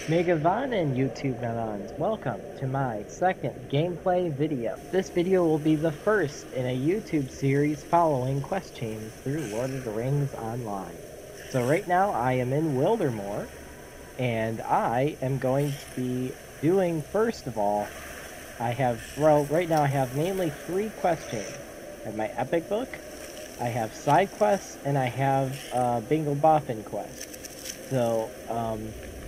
Megavanen YouTube Melons, welcome to my second gameplay video. This video will be the first in a YouTube series following quest chains through Lord of the Rings Online. So right now I am in Wildermore, and I am going to be doing, first of all, right now I have mainly 3 quest chains. I have my epic book, I have side quests, and I have Bingo Boffin quest. So,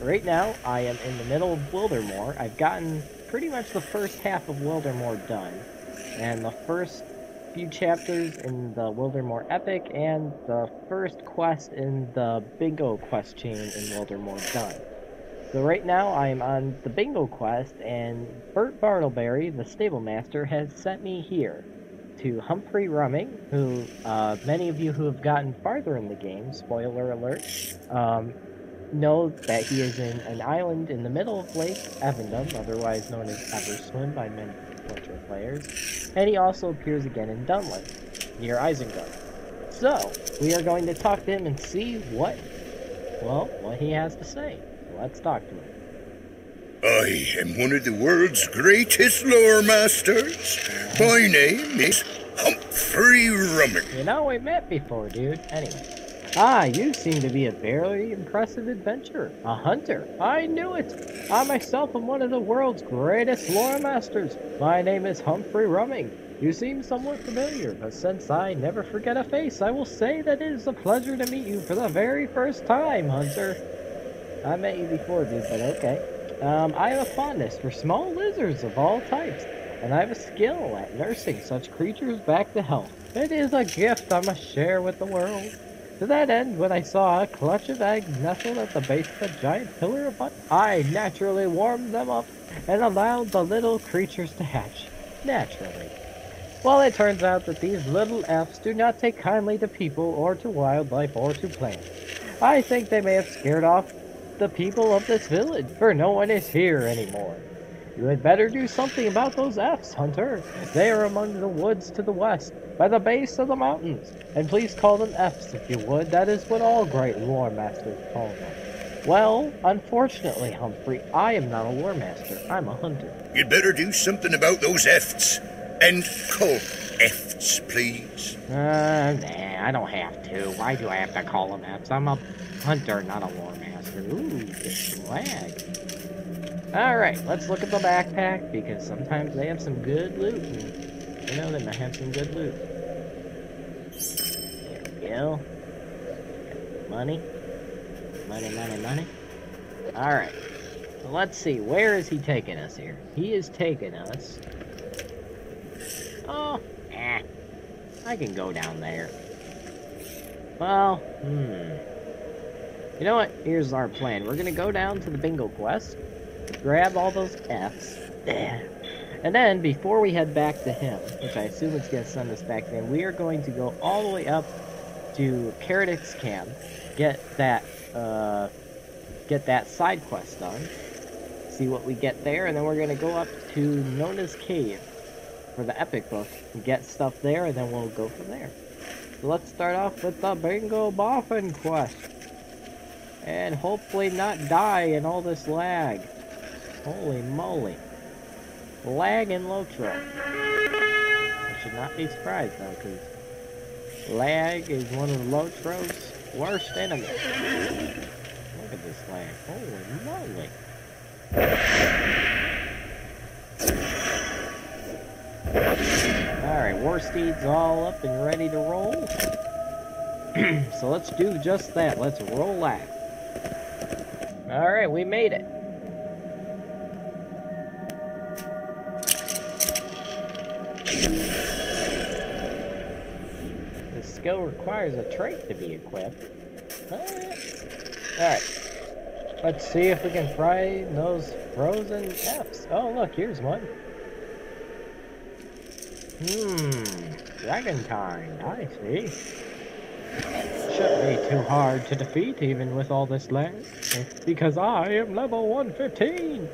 right now, I am in the middle of Wildermore. I've gotten pretty much the first half of Wildermore done. And the first few chapters in the Wildermore Epic and the first quest in the Bingo quest chain in Wildermore done. So right now, I am on the Bingo quest, and Bert Bartleberry, the stable master, has sent me here to Humphrey Rumming, who, many of you who have gotten farther in the game, spoiler alert, know that he is in an island in the middle of Lake Evendom, otherwise known as Everswim by many Witcher players, and he also appears again in Dunland, near Isengard. So, we are going to talk to him and see what he has to say. So let's talk to him. I am one of the world's greatest lore masters. My name is Humphrey Rumming. You know, we met before, dude. Anyway. You seem to be a very impressive adventurer. A hunter. I knew it. I myself am one of the world's greatest lore masters. My name is Humphrey Rumming. You seem somewhat familiar, but since I never forget a face, I will say that it is a pleasure to meet you for the very first time, hunter. I met you before, dude, but okay. I have a fondness for small lizards of all types, and I have a skill at nursing such creatures back to health. It is a gift I must share with the world. To that end, when I saw a clutch of eggs nestled at the base of a giant pillar of mud, I naturally warmed them up and allowed the little creatures to hatch. Naturally. Well, it turns out that these little F's do not take kindly to people or to wildlife or to plants. I think they may have scared off the people of this village, for no one is here anymore. You had better do something about those F's, hunter. They are among the woods to the west, by the base of the mountains. And please call them F's if you would. That is what all great lore masters call them. Well, unfortunately, Humphrey, I am not a lore master. I'm a hunter. You'd better do something about those F's. And call F's, please. Nah, I don't have to. Why do I have to call them F's? I'm a hunter, not a lore master. Ooh, get lag. Alright, let's look at the backpack, because sometimes they have some good loot, and, you know, they might have some good loot. There we go. Money. Money. Alright, well, let's see, where is he taking us here? He is taking us... I can go down there. Well, You know what? Here's our plan. We're gonna go down to the Bingo quest, grab all those F's, and then before we head back to him, which I assume it's going to send us back then, we are going to go all the way up to Paradix Camp, get that side quest done, see what we get there, and then we're going to go up to Nona's Cave for the epic book and get stuff there, and then we'll go from there. So let's start off with the Bingo Boffin quest, and hopefully not die in all this lag. Holy moly. Lag and Lotro. I should not be surprised though, because lag is one of Lotro's worst enemies. Look at this lag. Holy moly. Alright, War Steed's all up and ready to roll. So let's do just that. Let's roll out. Alright, we made it. This skill requires a trait to be equipped. Alright. Let's see if we can fry those frozen F's. Oh, look, here's one. Dragonkind, I see. Shouldn't be too hard to defeat, even with all this lag, because I am level 115.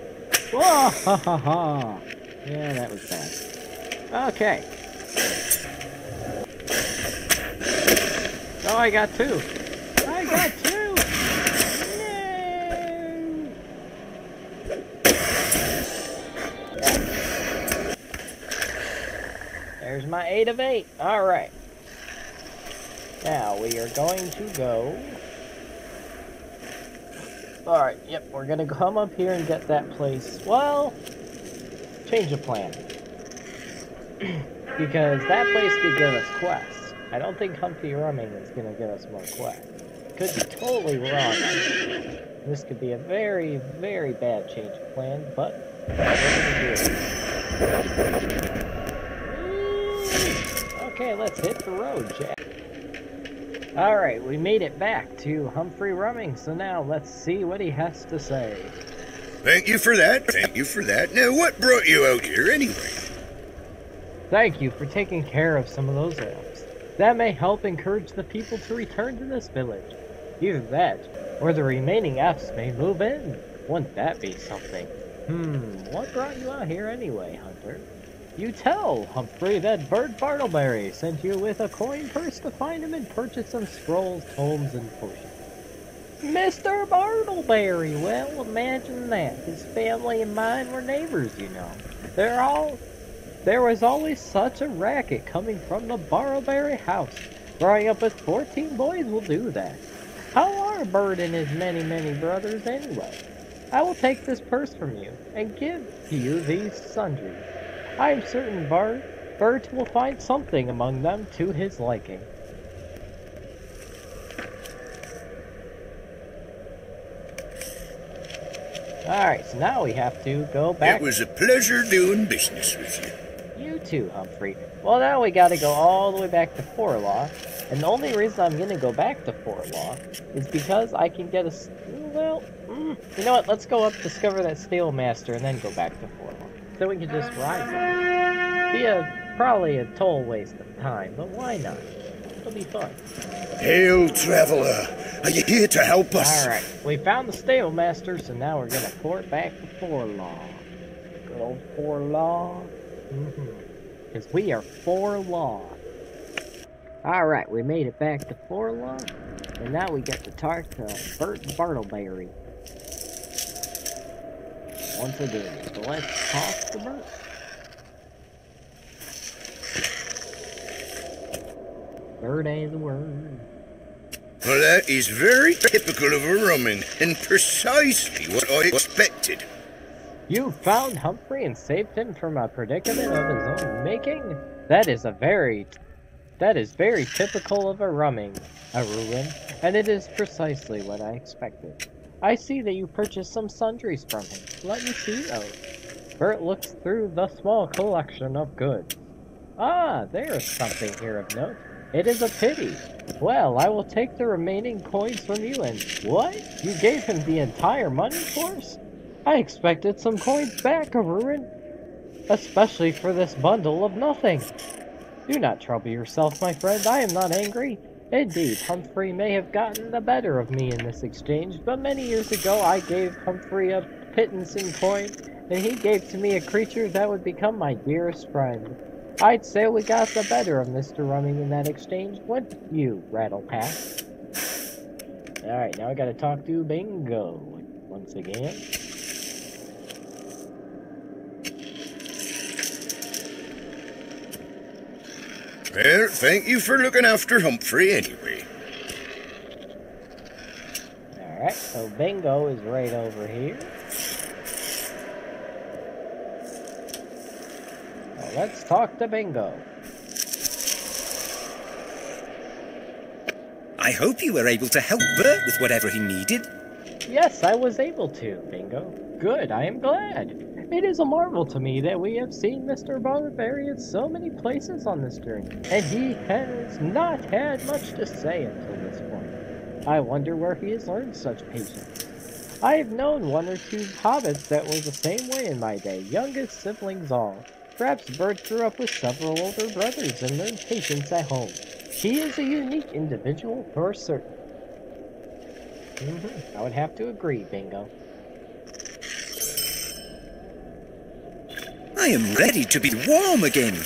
Whoa, ha ha ha. Yeah, that was bad. Okay. Oh, I got 2. I got 2. No. There's my 8 of 8. Alright. Now we are going to go... Alright, yep, we're gonna come up here and get that place. Well, change of plan. Because that place could give us quests. I don't think Humphrey Rumming is gonna give us more quests. Could be totally wrong. This could be a very, very bad change of plan, but we're gonna do it. Okay, let's hit the road, Jack. Alright, we made it back to Humphrey Rumming, so now let's see what he has to say. Thank you for that. Thank you for that. Now, what brought you out here anyway? Thank you for taking care of some of those elves. That may help encourage the people to return to this village. Either that, or the remaining Fs may move in. Wouldn't that be something? What brought you out here anyway, Hunter? You tell Humphrey that Bert Bartleberry sent you with a coin purse to find him and purchase some scrolls, tomes, and potions. Mr. Bartleberry, well, imagine that. His family and mine were neighbors, you know. There was always such a racket coming from the Bartleberry house. Growing up with 14 boys will do that. How are Bert and his many, many brothers anyway? I will take this purse from you and give to you these sundries. I am certain Bert will find something among them to his liking. Alright, so now we have to go back. It was a pleasure doing business with you. You too, Humphrey. Well, now we gotta go all the way back to Forlaw. And the only reason I'm gonna go back to Forlaw is because I can get a... Well, you know what? Let's go up, discover that Steel Master, and then go back to Forlaw. So we can just ride them. Probably a total waste of time, but why not? It'll be fun. Hail, traveler. Are you here to help us? Alright, we found the Steel Master, so now we're gonna port back to Forlaw. Good old Forlaw. Because we are Forlaw. Alright, we made it back to Forlaw, and now we get to talk to Bert Bartleberry. Once again, so let's talk to Bert. Bert ain't the word. Well, that is very typical of a Rumming, and precisely what I expected. You found Humphrey and saved him from a predicament of his own making? That is very typical of a Rumming, Erurín, and it is precisely what I expected. I see that you purchased some sundries from him. Let me see those. Bert looks through the small collection of goods. Ah, there is something here of note. It is a pity. Well, I will take the remaining coins from you and... What? You gave him the entire money course? I expected some coins back, Erurín. Especially for this bundle of nothing. Do not trouble yourself, my friend. I am not angry. Indeed, Humphrey may have gotten the better of me in this exchange, but many years ago I gave Humphrey a pittance in coin, and he gave to me a creature that would become my dearest friend. I'd say we got the better of Mr. Rumming in that exchange, wouldn't you, Rattlepack? Alright, now I gotta talk to Bingo once again. Well, thank you for looking after Humphrey anyway. Alright, so Bingo is right over here. Now let's talk to Bingo. I hope you were able to help Bert with whatever he needed. Yes, I was able to, Bingo. Good, I am glad. It is a marvel to me that we have seen Mr. Bartleberry at so many places on this journey, and he has not had much to say until this point. I wonder where he has learned such patience. I have known one or two hobbits that were the same way in my day, youngest siblings all. Perhaps Bert grew up with several older brothers and learned patience at home. He is a unique individual for certain. I would have to agree, Bingo. I am ready to be warm again.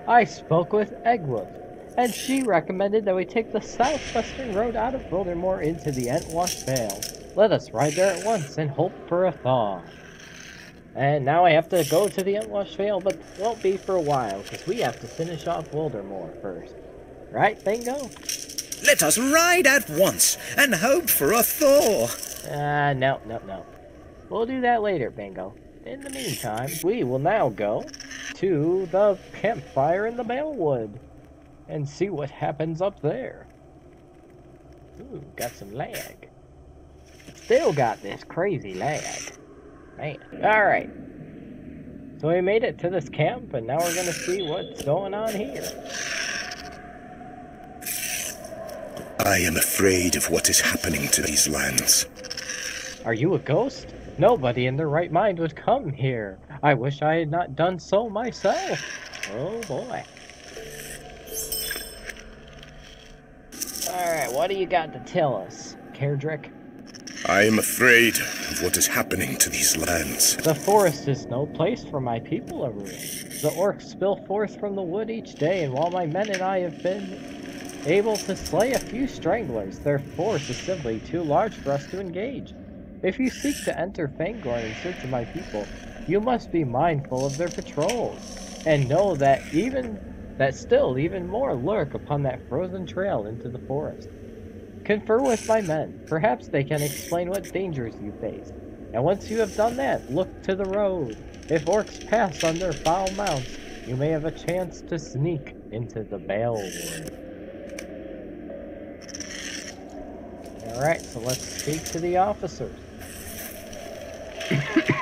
I spoke with Eggwolf, and she recommended that we take the southwestern road out of Wildermore into the Entwash Vale. Let us ride there at once and hope for a thaw. And now I have to go to the Unwashed Vale, but won't be for a while, because we have to finish off Wildermore first. Right, Bingo? Let us ride at once and hope for a thaw. No. We'll do that later, Bingo. In the meantime, we will now go to the campfire in the Balewood and see what happens up there. Ooh, got some lag. Still got this crazy lag. Man. Alright. So we made it to this camp, and now we're gonna see what's going on here. I am afraid of what is happening to these lands. Are you a ghost? Nobody in their right mind would come here. I wish I had not done so myself. Oh boy. Alright, what do you got to tell us, Kerdrick? I am afraid of what is happening to these lands. The forest is no place for my people, Erurín. The orcs spill forth from the wood each day, and while my men and I have been able to slay a few stranglers, their force is simply too large for us to engage. If you seek to enter Fangorn in search of my people, you must be mindful of their patrols, and know that still even more lurk upon that frozen trail into the forest. Confer with my men. Perhaps they can explain what dangers you face. And once you have done that, look to the road. If orcs pass on their foul mounts, you may have a chance to sneak into the Balewood. Alright, so let's speak to the officers.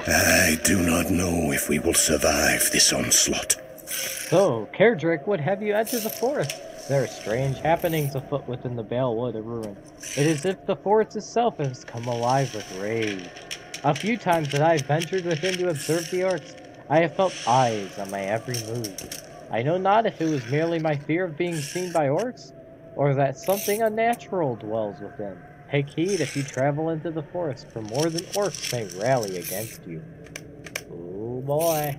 I do not know if we will survive this onslaught. So, Kerdrick would have you enter the forest. There are strange happenings afoot within the Balewood of Ruin. It is as if the forest itself has come alive with rage. A few times that I have ventured within to observe the orcs, I have felt eyes on my every move. I know not if it was merely my fear of being seen by orcs, or that something unnatural dwells within. Take heed if you travel into the forest, for more than orcs may rally against you. Oh boy.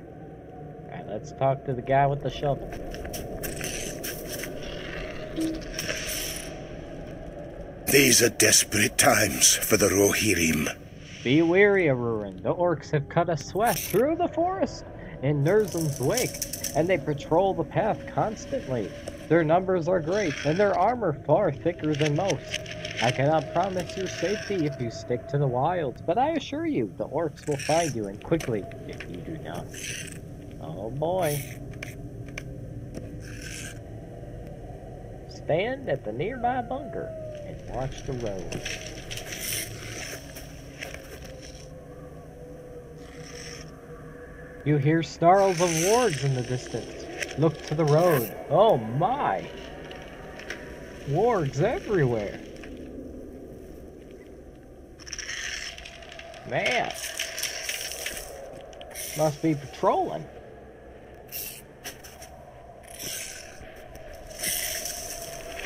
Alright, let's talk to the guy with the shovel. These are desperate times for the Rohirrim. Be wary, Erurín. The orcs have cut a swath through the forest in Nurzum's wake, and they patrol the path constantly. Their numbers are great, and their armor far thicker than most. I cannot promise your safety if you stick to the wilds, but I assure you, the orcs will find you, and quickly, if you do not. Oh boy. Stand at the nearby bunker and watch the road. You hear snarls of wargs in the distance. Look to the road. Oh my! Wargs everywhere. Man. Must be patrolling.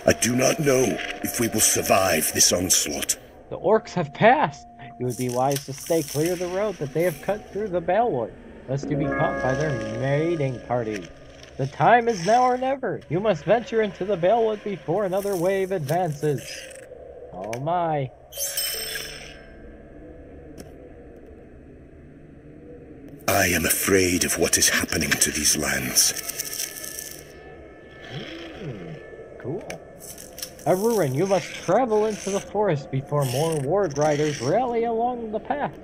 I do not know if we will survive this onslaught. The orcs have passed. It would be wise to stay clear of the road that they have cut through the Balewood, lest you be caught by their mating party. The time is now or never. You must venture into the Balewood before another wave advances. Oh my. I am afraid of what is happening to these lands. Cool. Erurín, you must travel into the forest before more warg riders rally along the path.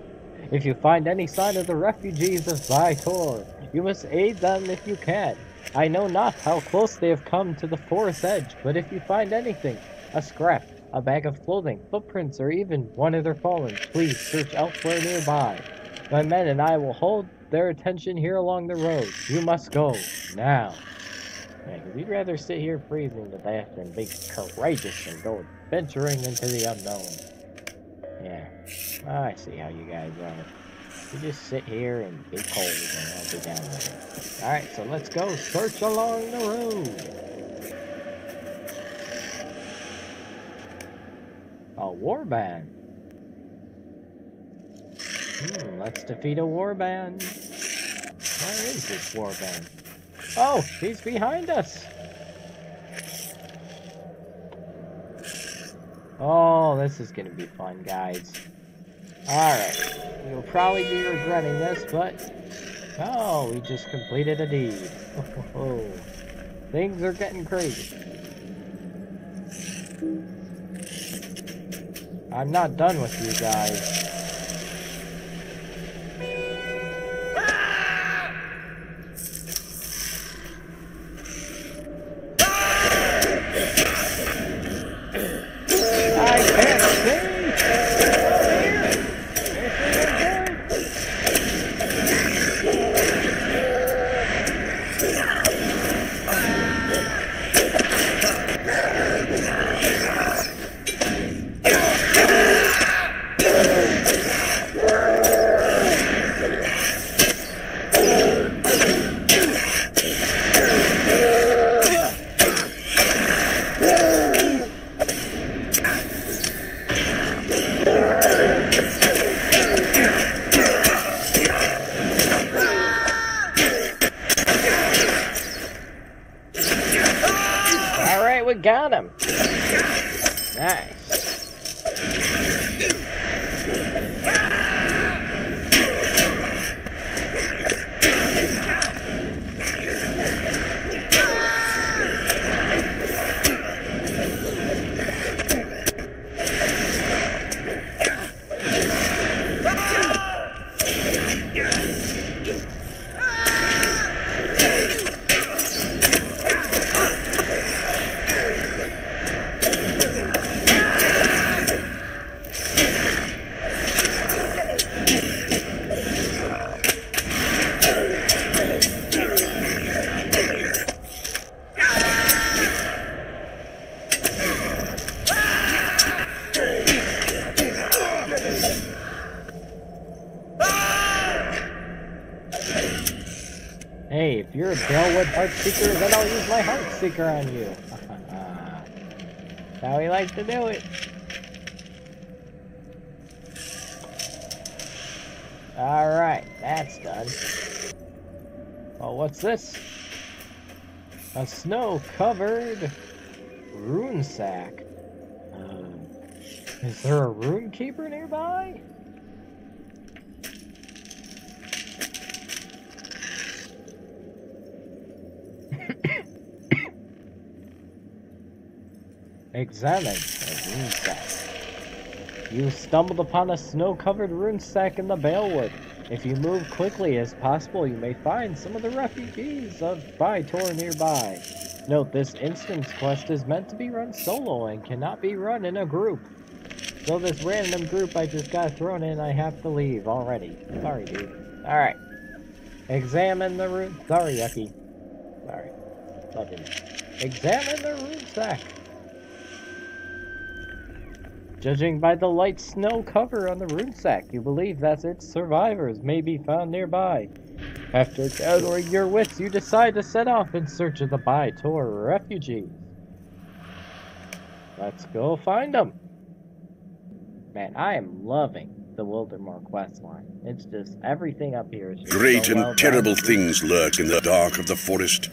If you find any sign of the refugees of Vitor, you must aid them if you can. I know not how close they have come to the forest edge, but if you find anything, a scrap, a bag of clothing, footprints, or even one of their fallen, please search elsewhere nearby. My men and I will hold their attention here along the road. You must go, now. Yeah, we'd rather sit here freezing to death than be courageous and go venturing into the unknown. Yeah, I see how you guys are. You just sit here and be cold and I'll be down there. Alright, so let's go search along the road. A warband. Let's defeat a warband. Where is this warband? Oh, he's behind us. Oh, this is gonna be fun, guys. Alright. We'll probably be regretting this, but... Oh, we just completed a deed. Oh, things are getting crazy. I'm not done with you guys. We got him. Nice. Hey, if you're a Bellwood Heartseeker, then I'll use my Heartseeker on you. That's how we like to do it. Alright, that's done. Well, what's this? A snow-covered rune sack. Is there a rune keeper nearby? Examine a rune sack. You stumbled upon a snow-covered rune sack in the Balewood. If you move quickly as possible, you may find some of the refugees of Bytor nearby. Note, this instance quest is meant to be run solo and cannot be run in a group. So this random group I just got thrown in, I have to leave already. Sorry, dude. Alright. Examine the rune... Sorry, Yucky. Sorry. Love you. Examine the rune sack. Judging by the light snow cover on the rune sack, you believe that its survivors may be found nearby. After gathering your wits, you decide to set off in search of the Bytor refugees. Let's go find them. Man, I am loving the Wildermore questline. It's just, everything up here is just Great so and well terrible done. things lurk in the dark of the forest.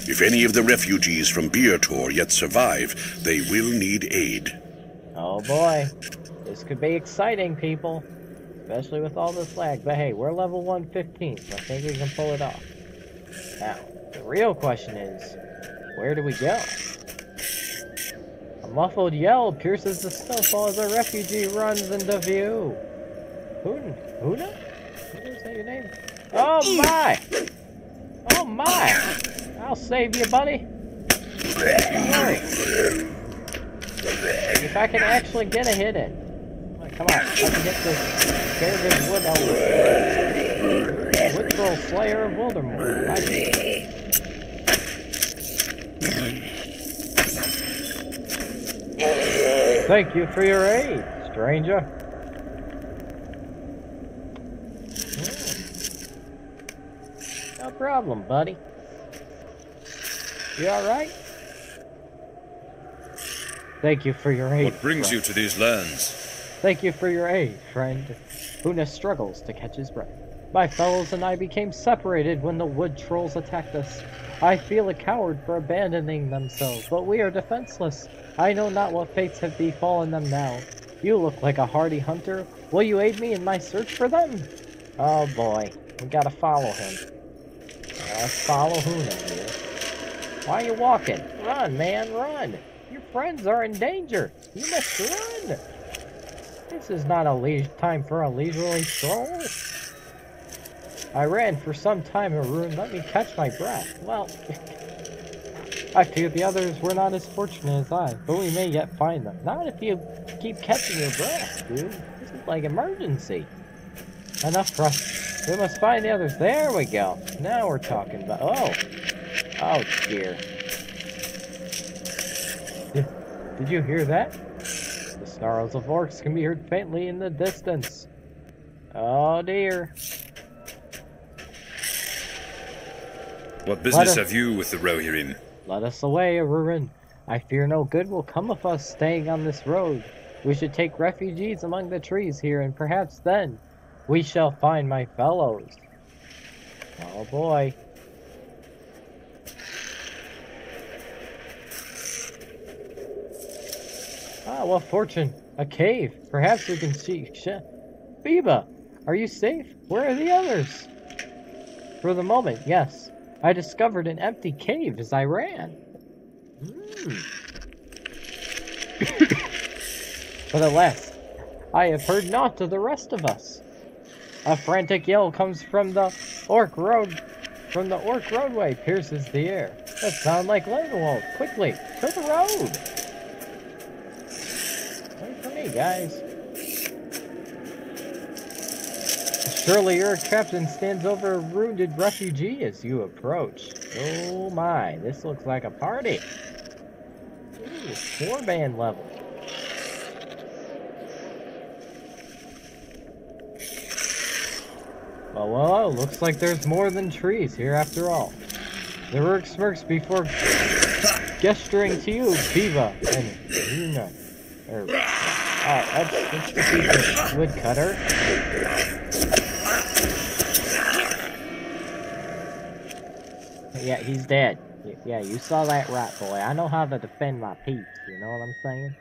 If any of the refugees from Bytor yet survive, they will need aid. Oh boy, this could be exciting, people. Especially with all this lag. But hey, we're level 115, so I think we can pull it off. Now, the real question is, where do we go? A muffled yell pierces the snowfall as a refugee runs into view. Huna? Is that your name? Oh my! Oh my! I'll save you, buddy. Don't worry. If I can actually get a hit in. Come on, I can get this Garbage Wood Elder. Wood Troll Slayer of Wildermore. Thank you for your aid, stranger. No problem, buddy. You alright? Thank you for your aid. What brings you to these lands? Thank you for your aid, friend. Huna struggles to catch his breath. My fellows and I became separated when the wood trolls attacked us. I feel a coward for abandoning themselves, but we are defenseless. I know not what fates have befallen them now. You look like a hardy hunter. Will you aid me in my search for them? Oh boy, we gotta follow him. Let's follow Huna here. Why are you walking? Run, man, run! Your friends are in danger! You must run! This is not a time for a leisurely stroll. I ran for some time, Erurín. Let me catch my breath. Well, I fear the others were not as fortunate as I, but we may yet find them. Not if you keep catching your breath, dude. This is like emergency. Enough for us. We must find the others. There we go. Now we're talking about... Oh dear. Did you hear that? The snarls of orcs can be heard faintly in the distance. Oh dear. What business have you with the Rohirrim? Let us away, Erurín. I fear no good will come of us staying on this road. We should take refugees among the trees here, and perhaps then we shall find my fellows. Oh boy. Ah, what fortune. A cave. Perhaps we can see... Biba, are you safe? Where are the others? For the moment, yes. I discovered an empty cave as I ran. But alas, I have heard naught of the rest of us. A frantic yell comes from the orc roadway, pierces the air. That sounds like Lindenwald. Quickly, to the road! Wait for me, guys. Surely your captain stands over a wounded refugee as you approach. Oh my, this looks like a party. Ooh, 4-man level. Well, looks like there's more than trees here after all. The Rourke smirks before gesturing to you, Biba, and Huna. That's the woodcutter. Yeah, he's dead. Yeah, you saw that right, boy. I know how to defend my peeps, you know what I'm saying?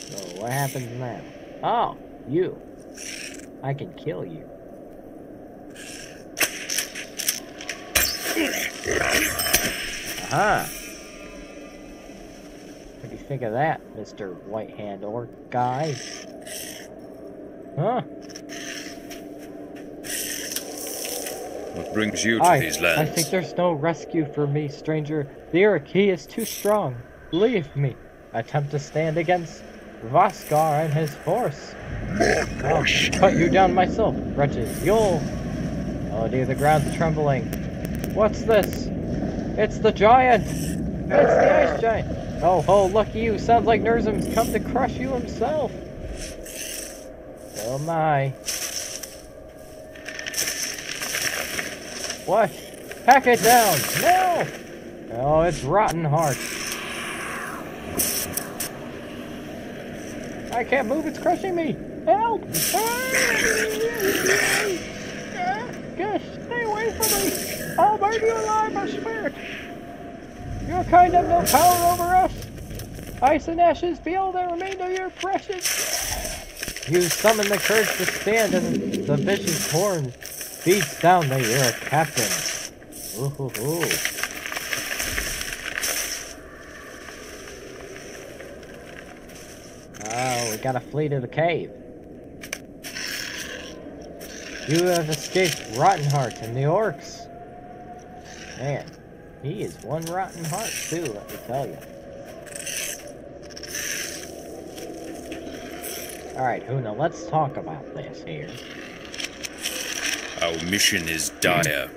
So, what happens now? Oh, you. I can kill you. Aha! What do you think of that, Mr. White Hand Orc guy? Huh? What brings you to these lands? I think there's no rescue for me, stranger. The Iraqi is too strong. Leave me. Attempt to stand against Vaskar and his force. I'll cut you down myself, wretches. You'll... Oh dear, the ground's trembling. What's this? It's the giant! It's the ice giant! Oh, lucky you. Sounds like Nurzim's come to crush you himself. Oh my. What? Hack it down! No! Oh, it's rotten heart. I can't move, it's crushing me! Help! Gosh, stay away from me! I'll burn you alive, my spirit! Your kind have no power over us! Ice and ashes be all that remain of your precious... You summon the courage to stand as the vicious horn beats down the Iraq captain. Ooh. Oh, we gotta flee to the cave. You have escaped Rottenheart and the orcs. Man, he is one rotten heart too, let me tell you. Alright, Huna, let's talk about this here. Our mission is dire.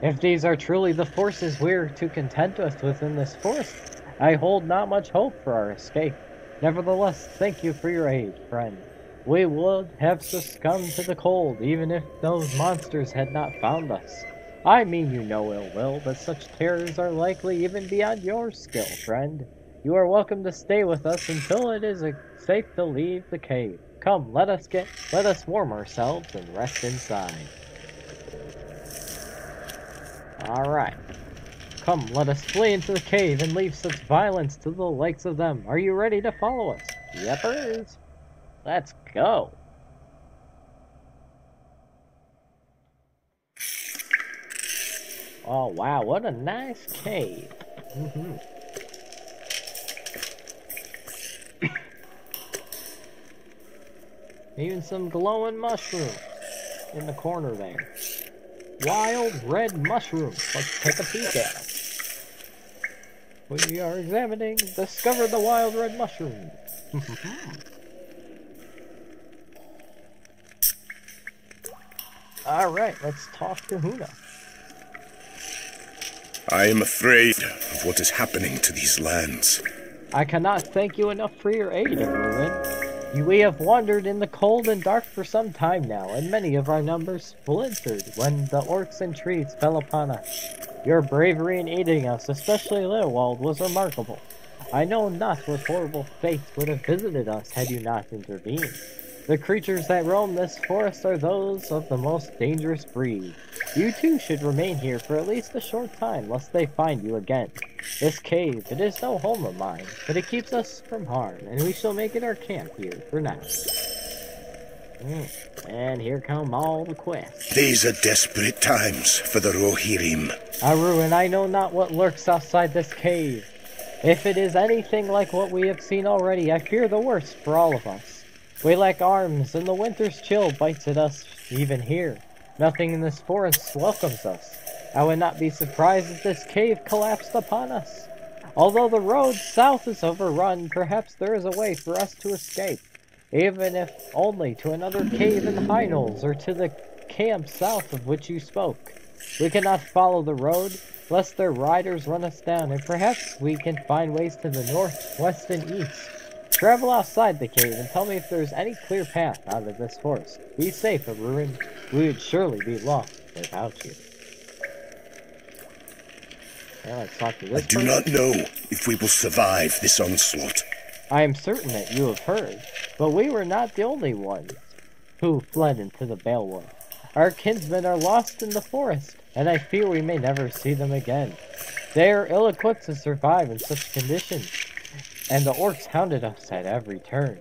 If these are truly the forces we're to contend with within this forest, I hold not much hope for our escape. Nevertheless, thank you for your aid, friend. We would have succumbed to the cold, even if those monsters had not found us. I mean you no ill will, but such terrors are likely even beyond your skill, friend. You are welcome to stay with us until it is safe to leave the cave. Come, let us warm ourselves and rest inside. Alright. Come, let us flee into the cave and leave such violence to the likes of them. Are you ready to follow us? Yepers. Let's go. Oh, wow, what a nice cave. Even some glowing mushrooms in the corner there. Wild red mushrooms. Let's take a peek at them. We are examining. Discover the wild red mushroom. Alright, let's talk to Huna. I am afraid of what is happening to these lands. I cannot thank you enough for your aid, Erurín. We have wandered in the cold and dark for some time now, and many of our numbers splintered when the orcs and trees fell upon us. Your bravery in aiding us, especially Leowald, was remarkable. I know not what horrible fate would have visited us had you not intervened. The creatures that roam this forest are those of the most dangerous breed. You too should remain here for at least a short time, lest they find you again. This cave, it is no home of mine, but it keeps us from harm, and we shall make it our camp here for now. And here come all the quests. These are desperate times for the Rohirrim. Erurín, I know not what lurks outside this cave. If it is anything like what we have seen already, I fear the worst for all of us. We lack arms, and the winter's chill bites at us even here. Nothing in this forest welcomes us. I would not be surprised if this cave collapsed upon us. Although the road south is overrun, perhaps there is a way for us to escape, even if only to another cave in High Knolls or to the camp south of which you spoke. We cannot follow the road, lest their riders run us down, and perhaps we can find ways to the north, west, and east. Travel outside the cave and tell me if there's any clear path out of this forest. Be safe, Erurín. We would surely be lost without you. Now let's talk to this I do not know if we will survive this onslaught. I am certain that you have heard, but we were not the only ones who fled into the Balewood. Our kinsmen are lost in the forest, and I fear we may never see them again. They are ill-equipped to survive in such conditions, and the orcs hounded us at every turn.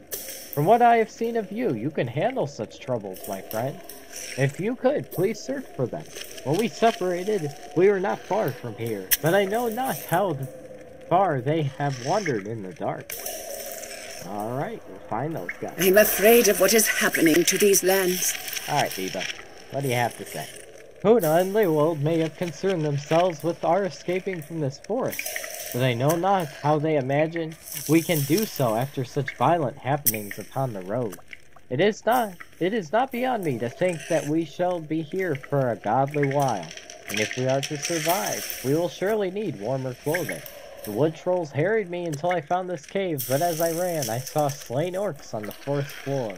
From what I have seen of you, you can handle such troubles, my friend. If you could, please search for them. When we separated, we were not far from here, but I know not how far they have wandered in the dark. Alright, we'll find those guys. I'm afraid of what is happening to these lands. Alright, Biba, what do you have to say? Huna and Leowold may have concerned themselves with our escaping from this forest, but I know not how they imagine we can do so after such violent happenings upon the road. It is not beyond me to think that we shall be here for a godly while, and if we are to survive, we will surely need warmer clothing. The wood trolls harried me until I found this cave, but as I ran, I saw slain orcs on the forest floor.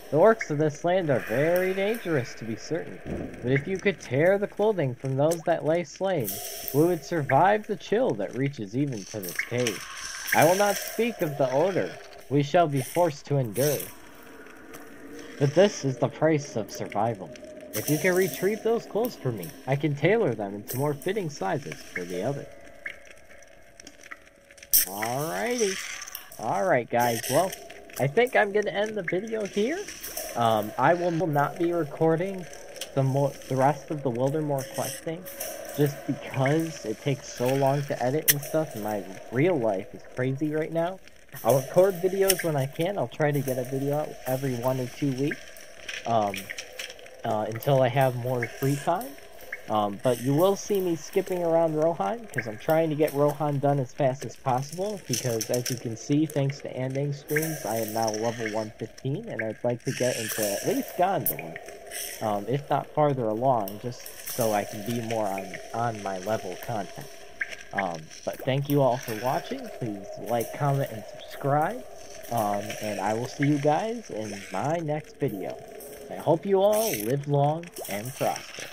The orcs of this land are very dangerous, to be certain, but if you could tear the clothing from those that lay slain, we would survive the chill that reaches even to this cave. I will not speak of the odor we shall be forced to endure, but this is the price of survival. If you can retrieve those clothes for me, I can tailor them into more fitting sizes for the others. Alrighty. Alright guys, well, I think I'm going to end the video here. I will not be recording the rest of the Wildermore questing, just because it takes so long to edit and stuff, and my real life is crazy right now. I'll record videos when I can. I'll try to get a video out every 1 or 2 weeks, until I have more free time. But you will see me skipping around Rohan, because I'm trying to get Rohan done as fast as possible, because as you can see, thanks to Andang streams, I am now level 115, and I'd like to get into at least Gondor, if not farther along, just so I can be more on my level content. But thank you all for watching. Please like, comment, and subscribe, and I will see you guys in my next video. I hope you all live long and prosper.